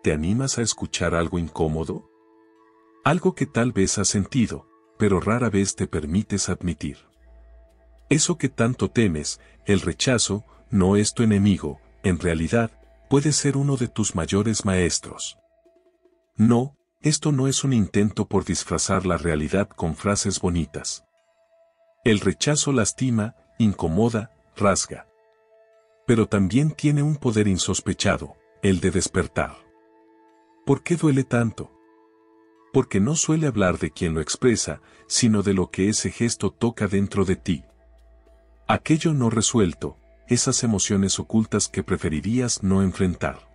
¿te animas a escuchar algo incómodo? Algo que tal vez has sentido, pero rara vez te permites admitir. Eso que tanto temes, el rechazo, no es tu enemigo, en realidad, puede ser uno de tus mayores maestros. No, esto no es un intento por disfrazar la realidad con frases bonitas. El rechazo lastima, incomoda, rasga. Pero también tiene un poder insospechado, el de despertar. ¿Por qué duele tanto? Porque no suele hablar de quien lo expresa, sino de lo que ese gesto toca dentro de ti. Aquello no resuelto, esas emociones ocultas que preferirías no enfrentar.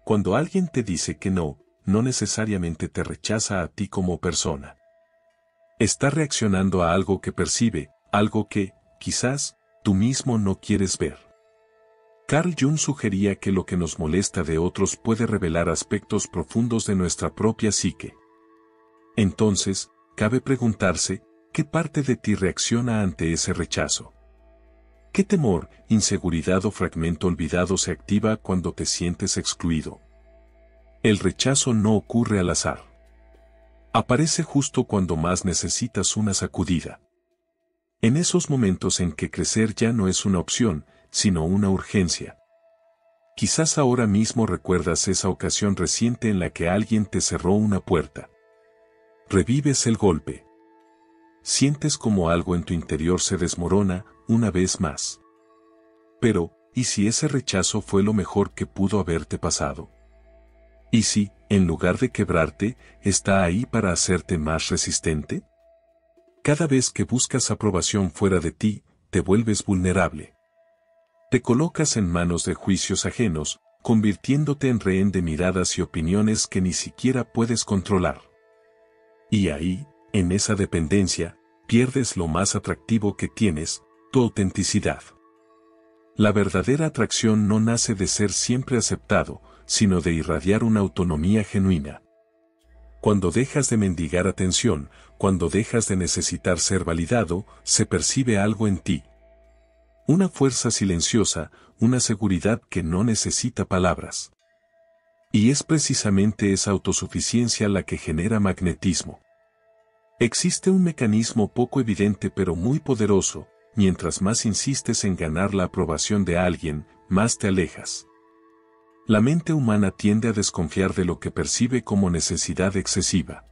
Cuando alguien te dice que no, no necesariamente te rechaza a ti como persona. Está reaccionando a algo que percibe, algo que, quizás, tú mismo no quieres ver. Carl Jung sugería que lo que nos molesta de otros puede revelar aspectos profundos de nuestra propia psique. Entonces, cabe preguntarse, ¿qué parte de ti reacciona ante ese rechazo? ¿Qué temor, inseguridad o fragmento olvidado se activa cuando te sientes excluido? El rechazo no ocurre al azar. Aparece justo cuando más necesitas una sacudida. En esos momentos en que crecer ya no es una opción, sino una urgencia. Quizás ahora mismo recuerdas esa ocasión reciente en la que alguien te cerró una puerta. Revives el golpe. Sientes como algo en tu interior se desmorona, una vez más. Pero, ¿y si ese rechazo fue lo mejor que pudo haberte pasado? ¿Y si, en lugar de quebrarte, está ahí para hacerte más resistente? Cada vez que buscas aprobación fuera de ti, te vuelves vulnerable. Te colocas en manos de juicios ajenos, convirtiéndote en rehén de miradas y opiniones que ni siquiera puedes controlar. Y ahí, en esa dependencia, pierdes lo más atractivo que tienes, tu autenticidad. La verdadera atracción no nace de ser siempre aceptado, sino de irradiar una autonomía genuina. Cuando dejas de mendigar atención, cuando dejas de necesitar ser validado, se percibe algo en ti. Una fuerza silenciosa, una seguridad que no necesita palabras. Y es precisamente esa autosuficiencia la que genera magnetismo. Existe un mecanismo poco evidente pero muy poderoso, mientras más insistes en ganar la aprobación de alguien, más te alejas. La mente humana tiende a desconfiar de lo que percibe como necesidad excesiva.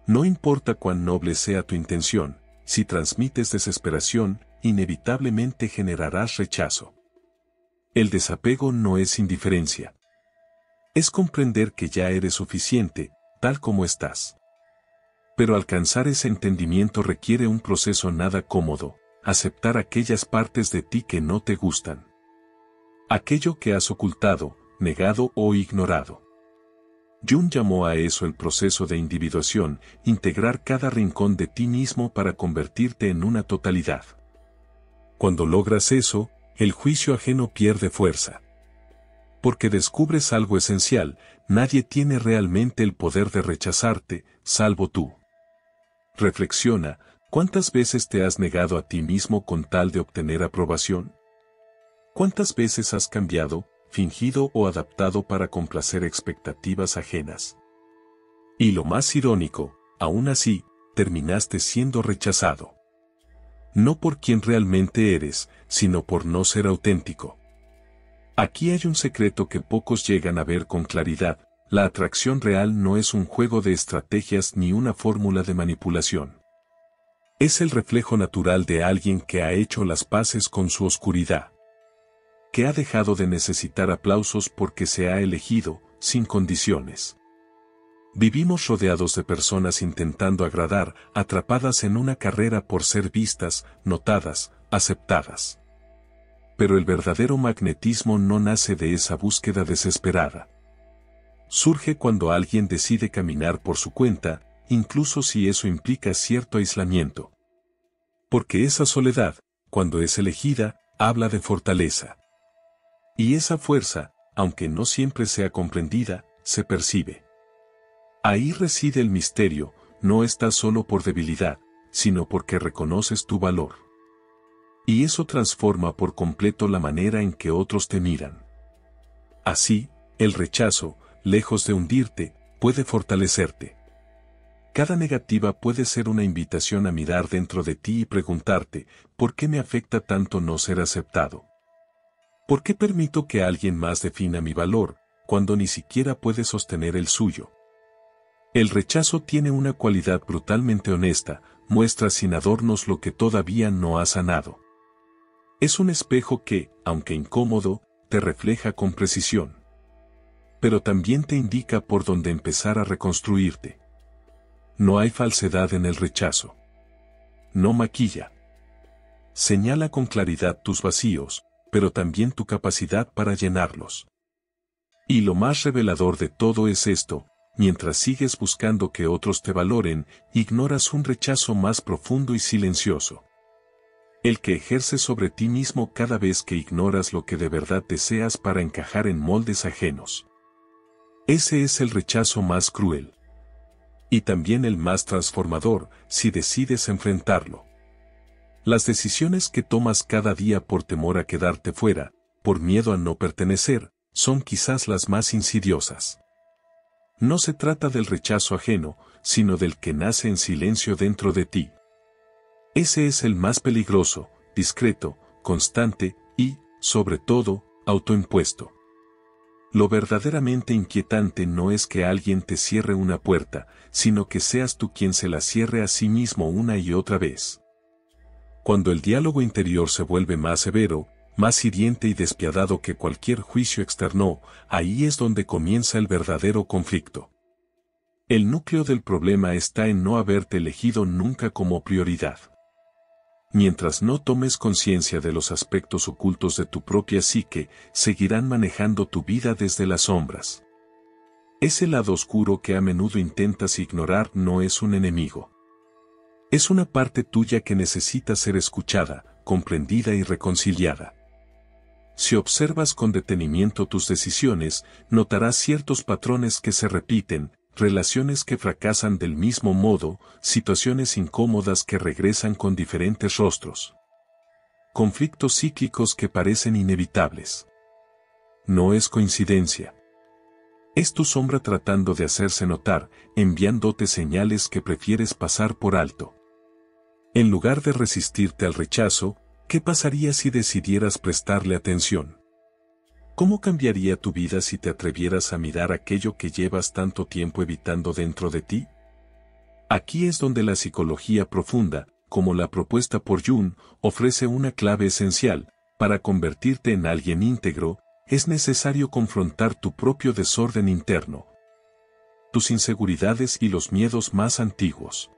No importa cuán noble sea tu intención, si transmites desesperación, inevitablemente generarás rechazo. El desapego no es indiferencia. Es comprender que ya eres suficiente, tal como estás. Pero alcanzar ese entendimiento requiere un proceso nada cómodo, aceptar aquellas partes de ti que no te gustan. Aquello que has ocultado, negado o ignorado. Jung llamó a eso el proceso de individuación, integrar cada rincón de ti mismo para convertirte en una totalidad. Cuando logras eso, el juicio ajeno pierde fuerza. Porque descubres algo esencial, nadie tiene realmente el poder de rechazarte, salvo tú. Reflexiona, ¿cuántas veces te has negado a ti mismo con tal de obtener aprobación? ¿Cuántas veces has cambiado, fingido o adaptado para complacer expectativas ajenas? Y lo más irónico, aún así, terminaste siendo rechazado. No por quien realmente eres, sino por no ser auténtico. Aquí hay un secreto que pocos llegan a ver con claridad: la atracción real no es un juego de estrategias ni una fórmula de manipulación. Es el reflejo natural de alguien que ha hecho las paces con su oscuridad. Que ha dejado de necesitar aplausos porque se ha elegido, sin condiciones. Vivimos rodeados de personas intentando agradar, atrapadas en una carrera por ser vistas, notadas, aceptadas. Pero el verdadero magnetismo no nace de esa búsqueda desesperada. Surge cuando alguien decide caminar por su cuenta, incluso si eso implica cierto aislamiento. Porque esa soledad, cuando es elegida, habla de fortaleza. Y esa fuerza, aunque no siempre sea comprendida, se percibe. Ahí reside el misterio: no estás solo por debilidad, sino porque reconoces tu valor. Y eso transforma por completo la manera en que otros te miran. Así, el rechazo, lejos de hundirte, puede fortalecerte. Cada negativa puede ser una invitación a mirar dentro de ti y preguntarte, ¿por qué me afecta tanto no ser aceptado? ¿Por qué permito que alguien más defina mi valor, cuando ni siquiera puede sostener el suyo? El rechazo tiene una cualidad brutalmente honesta, muestra sin adornos lo que todavía no ha sanado. Es un espejo que, aunque incómodo, te refleja con precisión. Pero también te indica por dónde empezar a reconstruirte. No hay falsedad en el rechazo. No maquilla. Señala con claridad tus vacíos, pero también tu capacidad para llenarlos. Y lo más revelador de todo es esto: mientras sigues buscando que otros te valoren, ignoras un rechazo más profundo y silencioso. El que ejerces sobre ti mismo cada vez que ignoras lo que de verdad deseas para encajar en moldes ajenos. Ese es el rechazo más cruel. Y también el más transformador, si decides enfrentarlo. Las decisiones que tomas cada día por temor a quedarte fuera, por miedo a no pertenecer, son quizás las más insidiosas. No se trata del rechazo ajeno, sino del que nace en silencio dentro de ti. Ese es el más peligroso, discreto, constante y, sobre todo, autoimpuesto. Lo verdaderamente inquietante no es que alguien te cierre una puerta, sino que seas tú quien se la cierre a sí mismo una y otra vez. Cuando el diálogo interior se vuelve más severo, más hiriente y despiadado que cualquier juicio externo, ahí es donde comienza el verdadero conflicto. El núcleo del problema está en no haberte elegido nunca como prioridad. Mientras no tomes conciencia de los aspectos ocultos de tu propia psique, seguirán manejando tu vida desde las sombras. Ese lado oscuro que a menudo intentas ignorar no es un enemigo. Es una parte tuya que necesita ser escuchada, comprendida y reconciliada. Si observas con detenimiento tus decisiones, notarás ciertos patrones que se repiten, relaciones que fracasan del mismo modo, situaciones incómodas que regresan con diferentes rostros. Conflictos cíclicos que parecen inevitables. No es coincidencia. Es tu sombra tratando de hacerse notar, enviándote señales que prefieres pasar por alto. En lugar de resistirte al rechazo, ¿qué pasaría si decidieras prestarle atención? ¿Cómo cambiaría tu vida si te atrevieras a mirar aquello que llevas tanto tiempo evitando dentro de ti? Aquí es donde la psicología profunda, como la propuesta por Jung, ofrece una clave esencial. Para convertirte en alguien íntegro, es necesario confrontar tu propio desorden interno, tus inseguridades y los miedos más antiguos.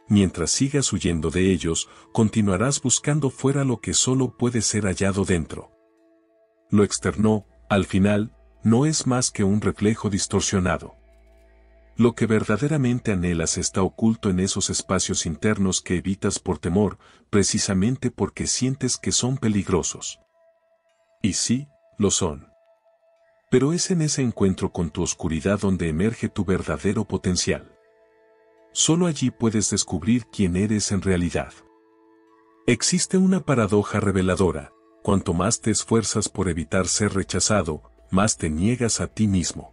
Mientras sigas huyendo de ellos, continuarás buscando fuera lo que solo puede ser hallado dentro. Lo externo, al final, no es más que un reflejo distorsionado. Lo que verdaderamente anhelas está oculto en esos espacios internos que evitas por temor, precisamente porque sientes que son peligrosos. Y sí, lo son. Pero es en ese encuentro con tu oscuridad donde emerge tu verdadero potencial. Solo allí puedes descubrir quién eres en realidad. Existe una paradoja reveladora: cuanto más te esfuerzas por evitar ser rechazado, más te niegas a ti mismo.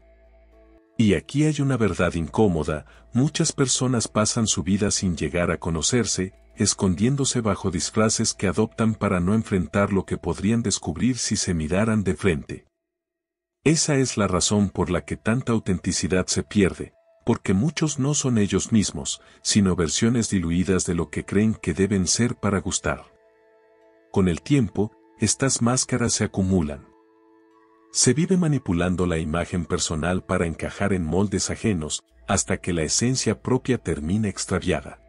Y aquí hay una verdad incómoda: muchas personas pasan su vida sin llegar a conocerse, escondiéndose bajo disfraces que adoptan para no enfrentar lo que podrían descubrir si se miraran de frente. Esa es la razón por la que tanta autenticidad se pierde, porque muchos no son ellos mismos, sino versiones diluidas de lo que creen que deben ser para gustar. Con el tiempo, estas máscaras se acumulan. Se vive manipulando la imagen personal para encajar en moldes ajenos, hasta que la esencia propia termina extraviada.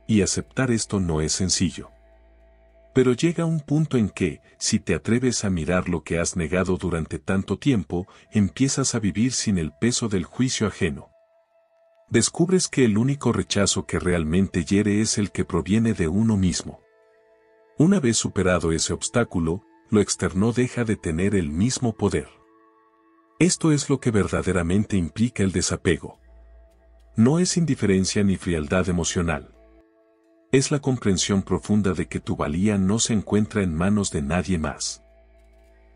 Y aceptar esto no es sencillo. Pero llega un punto en que, si te atreves a mirar lo que has negado durante tanto tiempo, empiezas a vivir sin el peso del juicio ajeno. Descubres que el único rechazo que realmente hiere es el que proviene de uno mismo. Una vez superado ese obstáculo, lo externo deja de tener el mismo poder. Esto es lo que verdaderamente implica el desapego. No es indiferencia ni frialdad emocional. Es la comprensión profunda de que tu valía no se encuentra en manos de nadie más.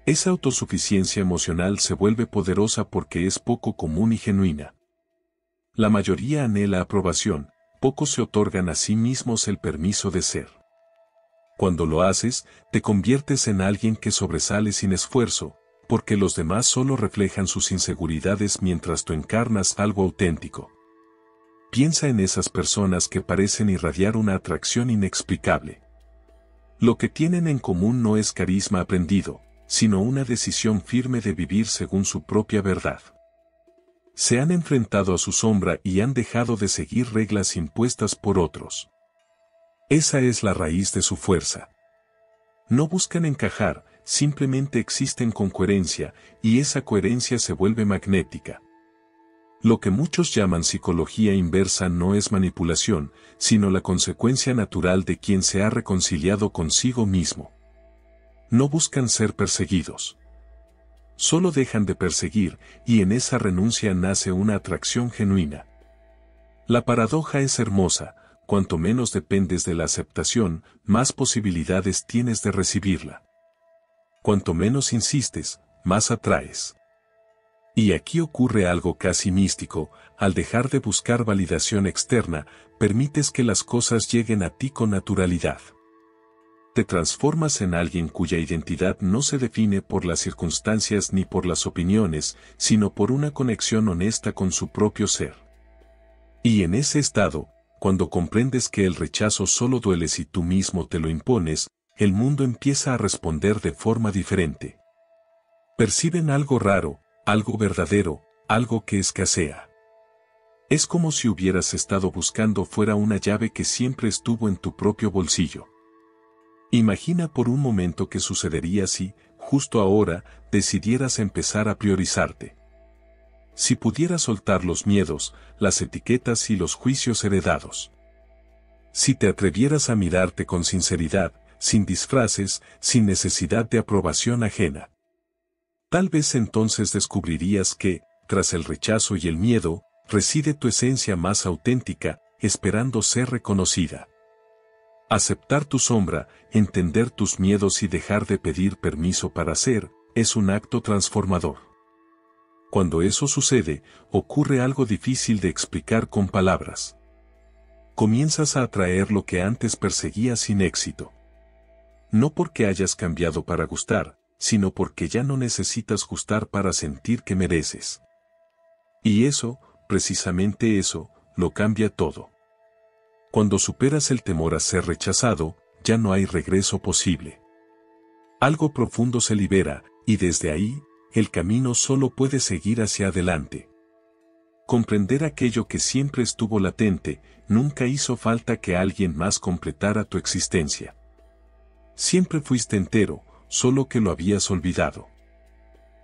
Esa autosuficiencia emocional se vuelve poderosa porque es poco común y genuina. La mayoría anhela aprobación, pocos se otorgan a sí mismos el permiso de ser. Cuando lo haces, te conviertes en alguien que sobresale sin esfuerzo, porque los demás solo reflejan sus inseguridades mientras tú encarnas algo auténtico. Piensa en esas personas que parecen irradiar una atracción inexplicable. Lo que tienen en común no es carisma aprendido, sino una decisión firme de vivir según su propia verdad. Se han enfrentado a su sombra y han dejado de seguir reglas impuestas por otros. Esa es la raíz de su fuerza. No buscan encajar, simplemente existen con coherencia, y esa coherencia se vuelve magnética. Lo que muchos llaman psicología inversa no es manipulación, sino la consecuencia natural de quien se ha reconciliado consigo mismo. No buscan ser perseguidos. Solo dejan de perseguir, y en esa renuncia nace una atracción genuina. La paradoja es hermosa, cuanto menos dependes de la aceptación, más posibilidades tienes de recibirla. Cuanto menos insistes, más atraes. Y aquí ocurre algo casi místico, al dejar de buscar validación externa, permites que las cosas lleguen a ti con naturalidad. Te transformas en alguien cuya identidad no se define por las circunstancias ni por las opiniones, sino por una conexión honesta con su propio ser. Y en ese estado, cuando comprendes que el rechazo solo duele si tú mismo te lo impones, el mundo empieza a responder de forma diferente. Perciben algo raro, algo verdadero, algo que escasea. Es como si hubieras estado buscando fuera una llave que siempre estuvo en tu propio bolsillo. Imagina por un momento qué sucedería si, justo ahora, decidieras empezar a priorizarte. Si pudieras soltar los miedos, las etiquetas y los juicios heredados. Si te atrevieras a mirarte con sinceridad, sin disfraces, sin necesidad de aprobación ajena. Tal vez entonces descubrirías que, tras el rechazo y el miedo, reside tu esencia más auténtica, esperando ser reconocida. Aceptar tu sombra, entender tus miedos y dejar de pedir permiso para ser, es un acto transformador. Cuando eso sucede, ocurre algo difícil de explicar con palabras. Comienzas a atraer lo que antes perseguías sin éxito. No porque hayas cambiado para gustar, sino porque ya no necesitas gustar para sentir que mereces. Y eso, precisamente eso, lo cambia todo. Cuando superas el temor a ser rechazado, ya no hay regreso posible. Algo profundo se libera, y desde ahí, el camino solo puede seguir hacia adelante. Comprender aquello que siempre estuvo latente, nunca hizo falta que alguien más completara tu existencia. Siempre fuiste entero, solo que lo habías olvidado.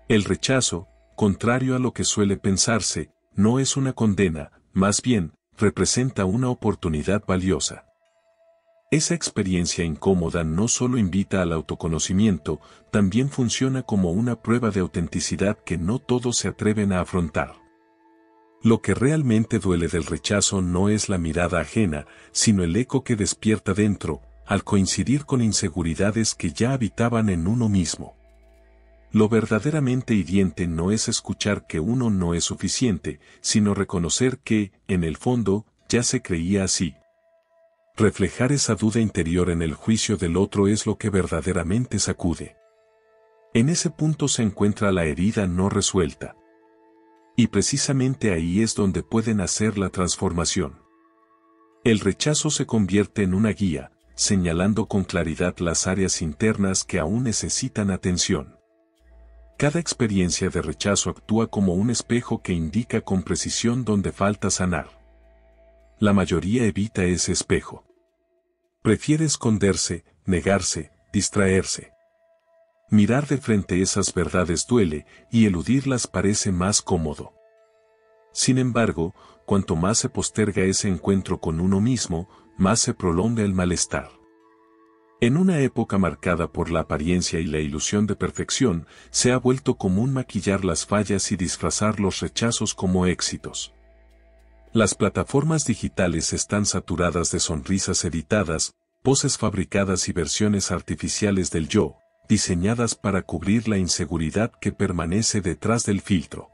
El rechazo, contrario a lo que suele pensarse, no es una condena, más bien, representa una oportunidad valiosa. Esa experiencia incómoda no solo invita al autoconocimiento, también funciona como una prueba de autenticidad que no todos se atreven a afrontar. Lo que realmente duele del rechazo no es la mirada ajena, sino el eco que despierta dentro, al coincidir con inseguridades que ya habitaban en uno mismo. Lo verdaderamente hiriente no es escuchar que uno no es suficiente, sino reconocer que, en el fondo, ya se creía así. Reflejar esa duda interior en el juicio del otro es lo que verdaderamente sacude. En ese punto se encuentra la herida no resuelta. Y precisamente ahí es donde puede nacer la transformación. El rechazo se convierte en una guía, señalando con claridad las áreas internas que aún necesitan atención. Cada experiencia de rechazo actúa como un espejo que indica con precisión dónde falta sanar. La mayoría evita ese espejo. Prefiere esconderse, negarse, distraerse. Mirar de frente esas verdades duele, y eludirlas parece más cómodo. Sin embargo, cuanto más se posterga ese encuentro con uno mismo, más se prolonga el malestar. En una época marcada por la apariencia y la ilusión de perfección, se ha vuelto común maquillar las fallas y disfrazar los rechazos como éxitos. Las plataformas digitales están saturadas de sonrisas editadas, poses fabricadas y versiones artificiales del yo, diseñadas para cubrir la inseguridad que permanece detrás del filtro.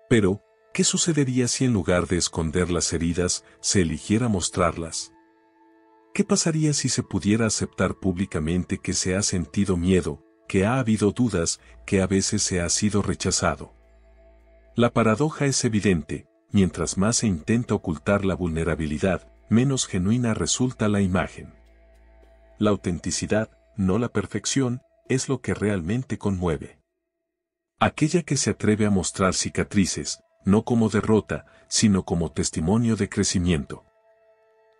Pero, ¿qué sucedería si en lugar de esconder las heridas, se eligiera mostrarlas? ¿Qué pasaría si se pudiera aceptar públicamente que se ha sentido miedo, que ha habido dudas, que a veces se ha sido rechazado? La paradoja es evidente: mientras más se intenta ocultar la vulnerabilidad, menos genuina resulta la imagen. La autenticidad, no la perfección, es lo que realmente conmueve. Aquella que se atreve a mostrar cicatrices, no como derrota, sino como testimonio de crecimiento.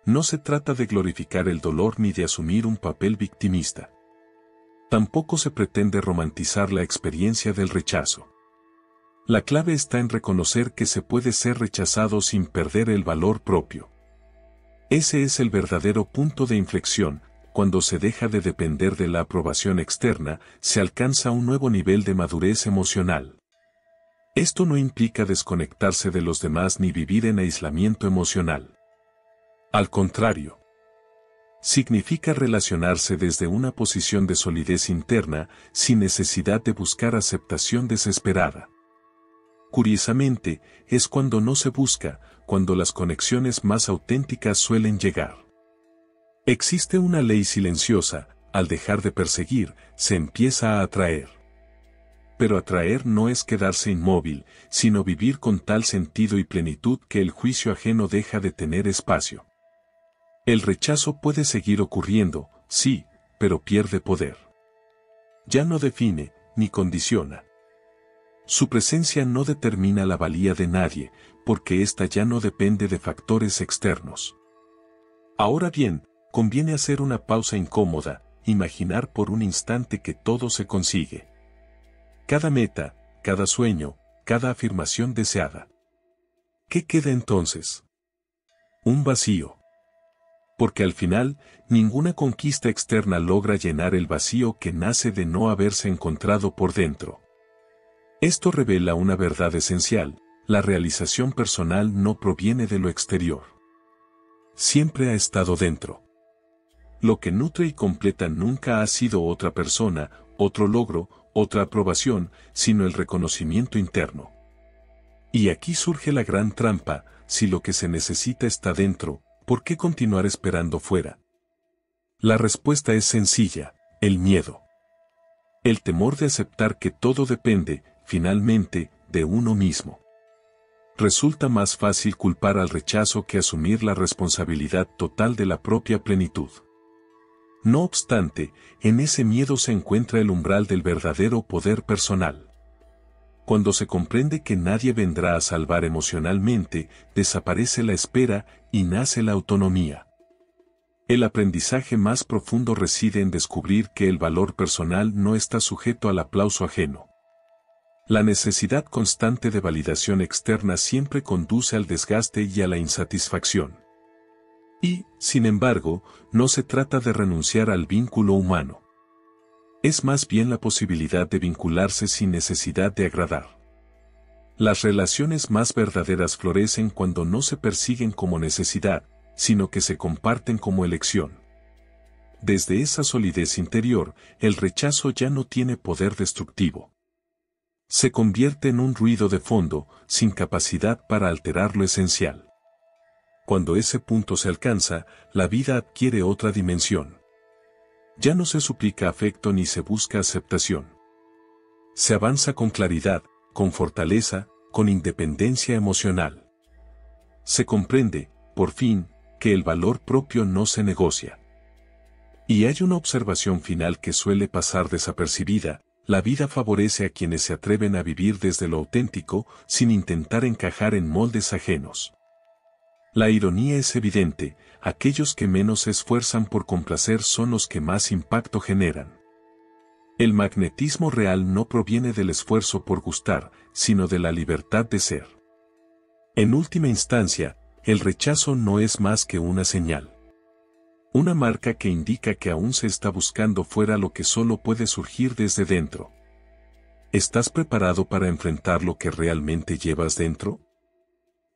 No se trata de glorificar el dolor ni de asumir un papel victimista. Tampoco se pretende romantizar la experiencia del rechazo. La clave está en reconocer que se puede ser rechazado sin perder el valor propio. Ese es el verdadero punto de inflexión. Cuando se deja de depender de la aprobación externa, se alcanza un nuevo nivel de madurez emocional. Esto no implica desconectarse de los demás ni vivir en aislamiento emocional. Al contrario, significa relacionarse desde una posición de solidez interna, sin necesidad de buscar aceptación desesperada. Curiosamente, es cuando no se busca, cuando las conexiones más auténticas suelen llegar. Existe una ley silenciosa: al dejar de perseguir, se empieza a atraer. Pero atraer no es quedarse inmóvil, sino vivir con tal sentido y plenitud que el juicio ajeno deja de tener espacio. El rechazo puede seguir ocurriendo, sí, pero pierde poder. Ya no define, ni condiciona. Su presencia no determina la valía de nadie, porque ésta ya no depende de factores externos. Ahora bien, conviene hacer una pausa incómoda, imaginar por un instante que todo se consigue. Cada meta, cada sueño, cada afirmación deseada. ¿Qué queda entonces? Un vacío. Porque al final, ninguna conquista externa logra llenar el vacío que nace de no haberse encontrado por dentro. Esto revela una verdad esencial: la realización personal no proviene de lo exterior. Siempre ha estado dentro. Lo que nutre y completa nunca ha sido otra persona, otro logro, otra aprobación, sino el reconocimiento interno. Y aquí surge la gran trampa: si lo que se necesita está dentro, ¿por qué continuar esperando fuera? La respuesta es sencilla: el miedo. El temor de aceptar que todo depende, finalmente, de uno mismo. Resulta más fácil culpar al rechazo que asumir la responsabilidad total de la propia plenitud. No obstante, en ese miedo se encuentra el umbral del verdadero poder personal. Cuando se comprende que nadie vendrá a salvar emocionalmente, desaparece la espera y nace la autonomía. El aprendizaje más profundo reside en descubrir que el valor personal no está sujeto al aplauso ajeno. La necesidad constante de validación externa siempre conduce al desgaste y a la insatisfacción. Y, sin embargo, no se trata de renunciar al vínculo humano. Es más bien la posibilidad de vincularse sin necesidad de agradar. Las relaciones más verdaderas florecen cuando no se persiguen como necesidad, sino que se comparten como elección. Desde esa solidez interior, el rechazo ya no tiene poder destructivo. Se convierte en un ruido de fondo, sin capacidad para alterar lo esencial. Cuando ese punto se alcanza, la vida adquiere otra dimensión. Ya no se suplica afecto ni se busca aceptación. Se avanza con claridad, con fortaleza, con independencia emocional. Se comprende, por fin, que el valor propio no se negocia. Y hay una observación final que suele pasar desapercibida: la vida favorece a quienes se atreven a vivir desde lo auténtico, sin intentar encajar en moldes ajenos. La ironía es evidente: aquellos que menos se esfuerzan por complacer son los que más impacto generan. El magnetismo real no proviene del esfuerzo por gustar, sino de la libertad de ser. En última instancia, el rechazo no es más que una señal. Una marca que indica que aún se está buscando fuera lo que solo puede surgir desde dentro. ¿Estás preparado para enfrentar lo que realmente llevas dentro?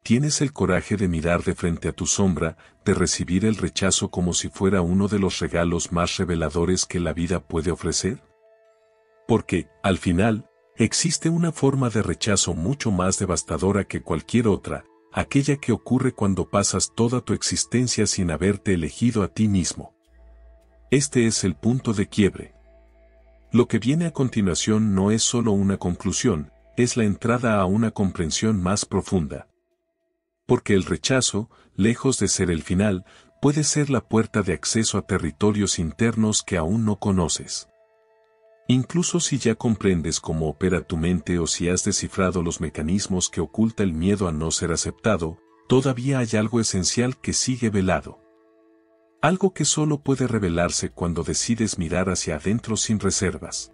¿Tienes el coraje de mirar de frente a tu sombra, de recibir el rechazo como si fuera uno de los regalos más reveladores que la vida puede ofrecer? Porque, al final, existe una forma de rechazo mucho más devastadora que cualquier otra, aquella que ocurre cuando pasas toda tu existencia sin haberte elegido a ti mismo. Este es el punto de quiebre. Lo que viene a continuación no es solo una conclusión, es la entrada a una comprensión más profunda. Porque el rechazo, lejos de ser el final, puede ser la puerta de acceso a territorios internos que aún no conoces. Incluso si ya comprendes cómo opera tu mente o si has descifrado los mecanismos que oculta el miedo a no ser aceptado, todavía hay algo esencial que sigue velado. Algo que solo puede revelarse cuando decides mirar hacia adentro sin reservas.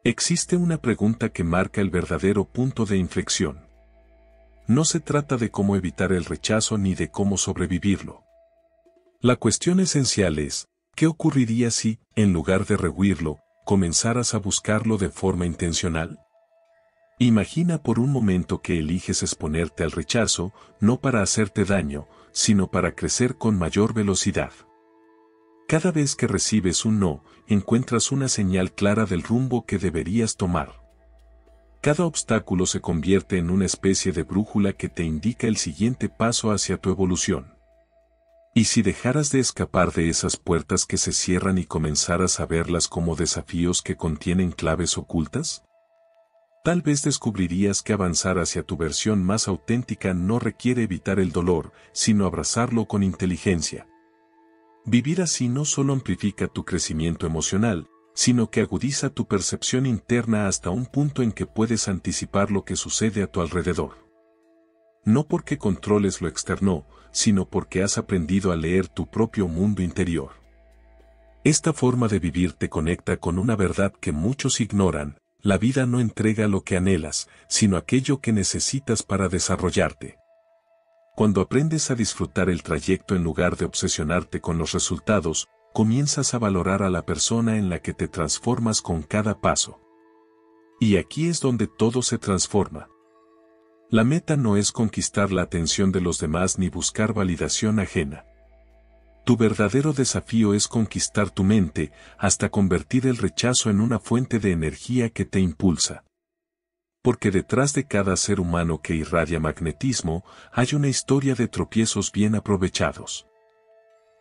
Existe una pregunta que marca el verdadero punto de inflexión. No se trata de cómo evitar el rechazo ni de cómo sobrevivirlo. La cuestión esencial es, ¿qué ocurriría si, en lugar de rehuirlo, comenzaras a buscarlo de forma intencional? Imagina por un momento que eliges exponerte al rechazo, no para hacerte daño, sino para crecer con mayor velocidad. Cada vez que recibes un no, encuentras una señal clara del rumbo que deberías tomar. Cada obstáculo se convierte en una especie de brújula que te indica el siguiente paso hacia tu evolución. ¿Y si dejaras de escapar de esas puertas que se cierran y comenzaras a verlas como desafíos que contienen claves ocultas? Tal vez descubrirías que avanzar hacia tu versión más auténtica no requiere evitar el dolor, sino abrazarlo con inteligencia. Vivir así no solo amplifica tu crecimiento emocional, sino que agudiza tu percepción interna hasta un punto en que puedes anticipar lo que sucede a tu alrededor. No porque controles lo externo, sino porque has aprendido a leer tu propio mundo interior. Esta forma de vivir te conecta con una verdad que muchos ignoran: la vida no entrega lo que anhelas, sino aquello que necesitas para desarrollarte. Cuando aprendes a disfrutar el trayecto en lugar de obsesionarte con los resultados, comienzas a valorar a la persona en la que te transformas con cada paso. Y aquí es donde todo se transforma. La meta no es conquistar la atención de los demás ni buscar validación ajena. Tu verdadero desafío es conquistar tu mente, hasta convertir el rechazo en una fuente de energía que te impulsa. Porque detrás de cada ser humano que irradia magnetismo, hay una historia de tropiezos bien aprovechados.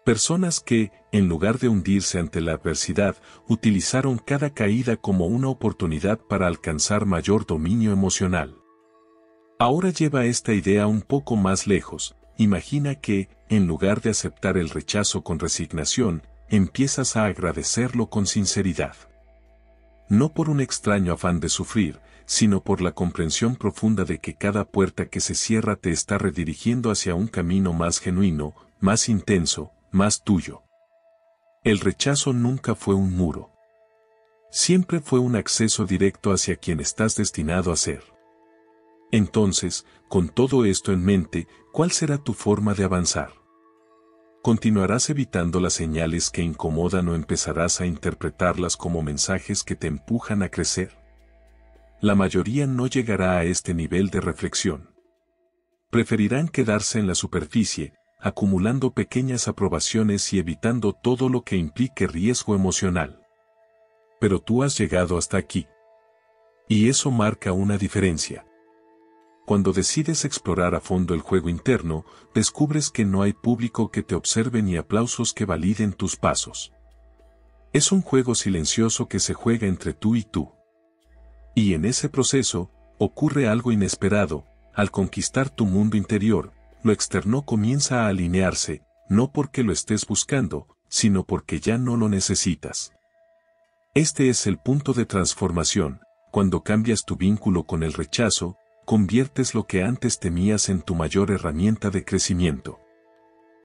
Personas que, en lugar de hundirse ante la adversidad, utilizaron cada caída como una oportunidad para alcanzar mayor dominio emocional. Ahora lleva esta idea un poco más lejos. Imagina que, en lugar de aceptar el rechazo con resignación, empiezas a agradecerlo con sinceridad. No por un extraño afán de sufrir, sino por la comprensión profunda de que cada puerta que se cierra te está redirigiendo hacia un camino más genuino, más intenso, más tuyo. El rechazo nunca fue un muro. Siempre fue un acceso directo hacia quien estás destinado a ser. Entonces, con todo esto en mente, ¿cuál será tu forma de avanzar? ¿Continuarás evitando las señales que incomodan o empezarás a interpretarlas como mensajes que te empujan a crecer? La mayoría no llegará a este nivel de reflexión. Preferirán quedarse en la superficie, acumulando pequeñas aprobaciones y evitando todo lo que implique riesgo emocional. Pero tú has llegado hasta aquí. Y eso marca una diferencia. Cuando decides explorar a fondo el juego interno, descubres que no hay público que te observe ni aplausos que validen tus pasos. Es un juego silencioso que se juega entre tú y tú. Y en ese proceso, ocurre algo inesperado: al conquistar tu mundo interior, lo externo comienza a alinearse, no porque lo estés buscando, sino porque ya no lo necesitas. Este es el punto de transformación: cuando cambias tu vínculo con el rechazo, conviertes lo que antes temías en tu mayor herramienta de crecimiento.